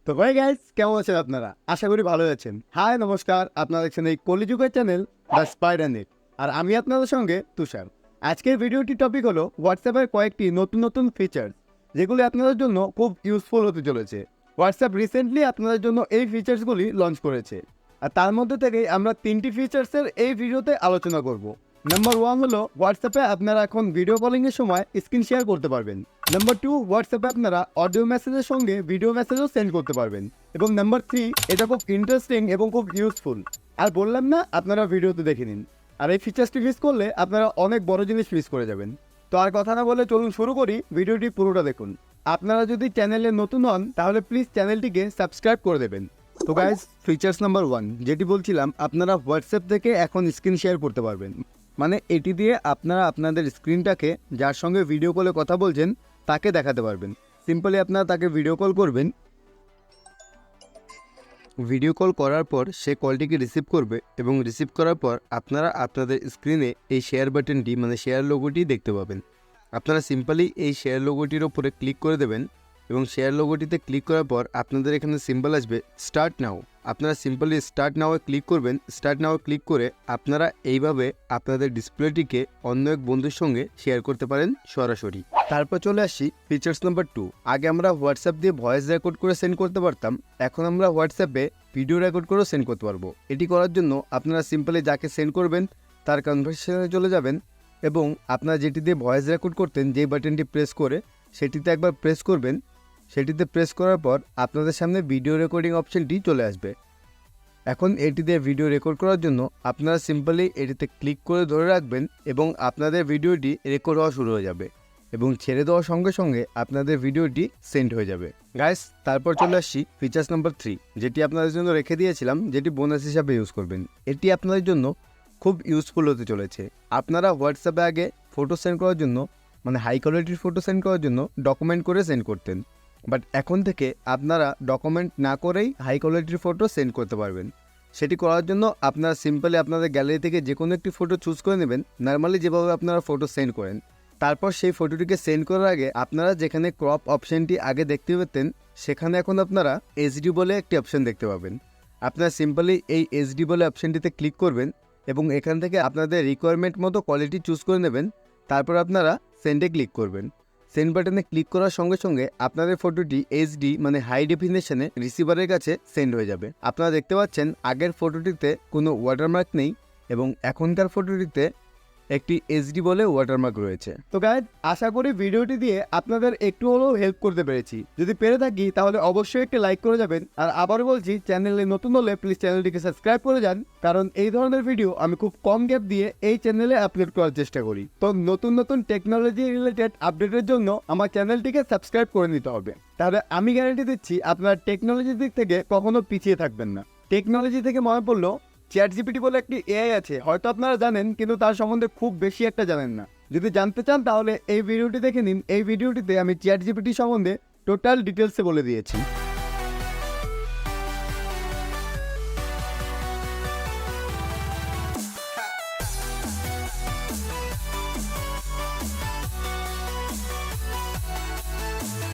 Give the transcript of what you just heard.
তো ভাই গাইস, কেমন আছেন আপনারা? আশা করি ভালো আছেন। হাই নমস্কার, আপনারা দেখছেন এই কলিযুগের চ্যানেল দ্য স্পাইডার নেট, আর আমি আপনাদের সঙ্গে তুষার। আজকের ভিডিওটির টপিক হলো হোয়াটসঅ্যাপের কয়েকটি নতুন নতুন ফিচার, যেগুলি আপনাদের জন্য খুব ইউজফুল হতে চলেছে। হোয়াটসঅ্যাপ রিসেন্টলি আপনাদের জন্য এই ফিচার্সগুলি লঞ্চ করেছে, আর তার মধ্যে থেকেই আমরা তিনটি ফিচার্সের এই ভিডিওতে আলোচনা করব। নাম্বার 1 হলো হোয়াটসঅ্যাপে আপনারা এখন ভিডিও কলিংয়ের সময় স্ক্রিন শেয়ার করতে পারবেন। নাম্বার 2, হোয়াটসঅ্যাপে আপনারা অডিও মেসেজের সঙ্গে ভিডিও মেসেজও সেন্ড করতে পারবেন। এবং নাম্বার 3, এটা খুব ইন্টারেস্টিং এবং খুব ইউজফুল। আর বললাম না, আপনারা ভিডিওতে দেখে নিন। আর এই ফিচার্সটি মিস করলে আপনারা অনেক বড় জিনিস মিস করে যাবেন। তো আর কথা না বলে চলুন শুরু করি, ভিডিওটি পুরোটা দেখুন। আপনারা যদি চ্যানেলে নতুন হন তাহলে প্লিজ চ্যানেলটিকে সাবস্ক্রাইব করে দেবেন। তো গাইজ, ফিচার্স নাম্বার 1 যেটি বলছিলাম, আপনারা হোয়াটসঅ্যাপ থেকে এখন স্ক্রিন শেয়ার করতে পারবেন। মানে এটি দিয়ে আপনারা আপনাদের স্ক্রিনটাকে যার সঙ্গে ভিডিও কলে কথা বলছেন তাকে দেখাতে পারবেন। সিম্পলি আপনারা তাকে ভিডিও কল করবেন। ভিডিও কল করার পর সে কলটিকে রিসিভ করবে এবং রিসিভ করার পর আপনারা আপনাদের স্ক্রিনে এই শেয়ার বাটনটি মানে শেয়ার লোগোটি দেখতে পাবেন। আপনারা সিম্পলি এই শেয়ার লোগোটির ওপরে ক্লিক করে দেবেন এবং শেয়ার লোগোটিতে ক্লিক করার পর আপনাদের এখানে সিম্বল আসবে স্টার্ট নাও। আপনারা সিম্পলি স্টার্ট নাওয়ে ক্লিক করবেন। স্টার্ট নাওয়ে ক্লিক করে আপনারা এইভাবে আপনাদের ডিসপ্লেটিকে অন্য এক বন্ধুর সঙ্গে শেয়ার করতে পারেন সরাসরি। তারপর চলে আসি ফিচার্স নাম্বার 2। আগে আমরা হোয়াটসঅ্যাপ দিয়ে ভয়েস রেকর্ড করে সেন্ড করতে পারতাম, এখন আমরা হোয়াটসঅ্যাপে ভিডিও রেকর্ড করেও সেন্ড করতে পারবো। এটি করার জন্য আপনারা সিম্পলি যাকে সেন্ড করবেন তার কনভারসেশনে চলে যাবেন এবং আপনারা যেটি দিয়ে ভয়েস রেকর্ড করতেন, যে বাটনটি প্রেস করে সেটিতে একবার প্রেস করবেন। সেটিতে প্রেস করার পর আপনাদের সামনে ভিডিও রেকর্ডিং অপশনটি চলে আসবে। এখন এটি দিয়ে ভিডিও রেকর্ড করার জন্য আপনারা সিম্পলি এটিতে ক্লিক করে ধরে রাখবেন এবং আপনাদের ভিডিওটি রেকর্ড হওয়া শুরু হয়ে যাবে এবং ছেড়ে দেওয়ার সঙ্গে সঙ্গে আপনাদের ভিডিওটি সেন্ড হয়ে যাবে। গাইস, তারপর চলে আসছি ফিচার্স নাম্বার 3, যেটি আপনাদের জন্য রেখে দিয়েছিলাম, যেটি বোনাস হিসাবে ইউজ করবেন। এটি আপনাদের জন্য খুব ইউজফুল হতে চলেছে। আপনারা হোয়াটসঅ্যাপে আগে ফটো সেন্ড করার জন্য মানে হাই কোয়ালিটির ফটো সেন্ড করার জন্য ডকুমেন্ট করে সেন্ড করতেন, বাট এখন থেকে আপনারা ডকুমেন্ট না করেই হাই কোয়ালিটির ফটো সেন্ড করতে পারবেন। সেটি করার জন্য আপনারা সিম্পলি আপনাদের গ্যালারি থেকে যে কোনো একটি ফটো চুজ করে নেবেন, নর্মালি যেভাবে আপনারা ফটো সেন্ড করেন। তারপর সেই ফটোটিকে সেন্ড করার আগে আপনারা যেখানে ক্রপ অপশানটি আগে দেখতে পেতেন, সেখানে এখন আপনারা এইচডি বলে একটি অপশান দেখতে পাবেন। আপনারা সিম্পলি এই এইচডি বলে অপশানটিতে ক্লিক করবেন এবং এখান থেকে আপনাদের রিকোয়ারমেন্ট মতো কোয়ালিটি চুজ করে নেবেন। তারপর আপনারা সেন্ডে ক্লিক করবেন। সেন্ড বাটনে ক্লিক করার সঙ্গে সঙ্গে আপনাদের ফটোটি এইচডি মানে হাই ডেফিনেশনে রিসিভারের কাছে সেন্ড হয়ে যাবে। আপনারা দেখতে পাচ্ছেন আগের ফটোটিতে কোনো ওয়াটারমার্ক নেই এবং এখনকার ফটোটিতে একটি এইচডি বলে ওয়াটারমার্ক রয়েছে। তো গাইজ, আশা করি ভিডিওটি দিয়ে আপনাদের একটু হলেও হেল্প করতে পেরেছি। যদি পেরে থাকি তাহলে অবশ্যই একটি লাইক করে যাবেন। আর আবার বলছি, চ্যানেলে নতুন হলে প্লিজ চ্যানেলটিকে সাবস্ক্রাইব করে যান, কারণ এই ধরনের ভিডিও আমি খুব কম গ্যাপ দিয়ে এই চ্যানেলে আপলোড করার চেষ্টা করি। তো নতুন নতুন টেকনোলজি রিলেটেড আপডেটের জন্য আমার চ্যানেলটিকে সাবস্ক্রাইব করে নিতে হবে। তাহলে আমি গ্যারান্টি দিচ্ছি আপনারা টেকনোলজির দিক থেকে কখনো পিছিয়ে থাকবেন না। টেকনোলজি থেকে মনে পড়লো, চ্যাটজিপিটি বলে একটি এআই আছে, হয়তো আপনারা জানেন কিন্তু তার সম্বন্ধে খুব বেশি একটা জানেন না। যদি জানতে চান তাহলে এই ভিডিওটি দেখে নিন। এই ভিডিওটিতে আমি চ্যাটজিপিটি সম্বন্ধে টোটাল ডিটেলসে বলে দিয়েছি।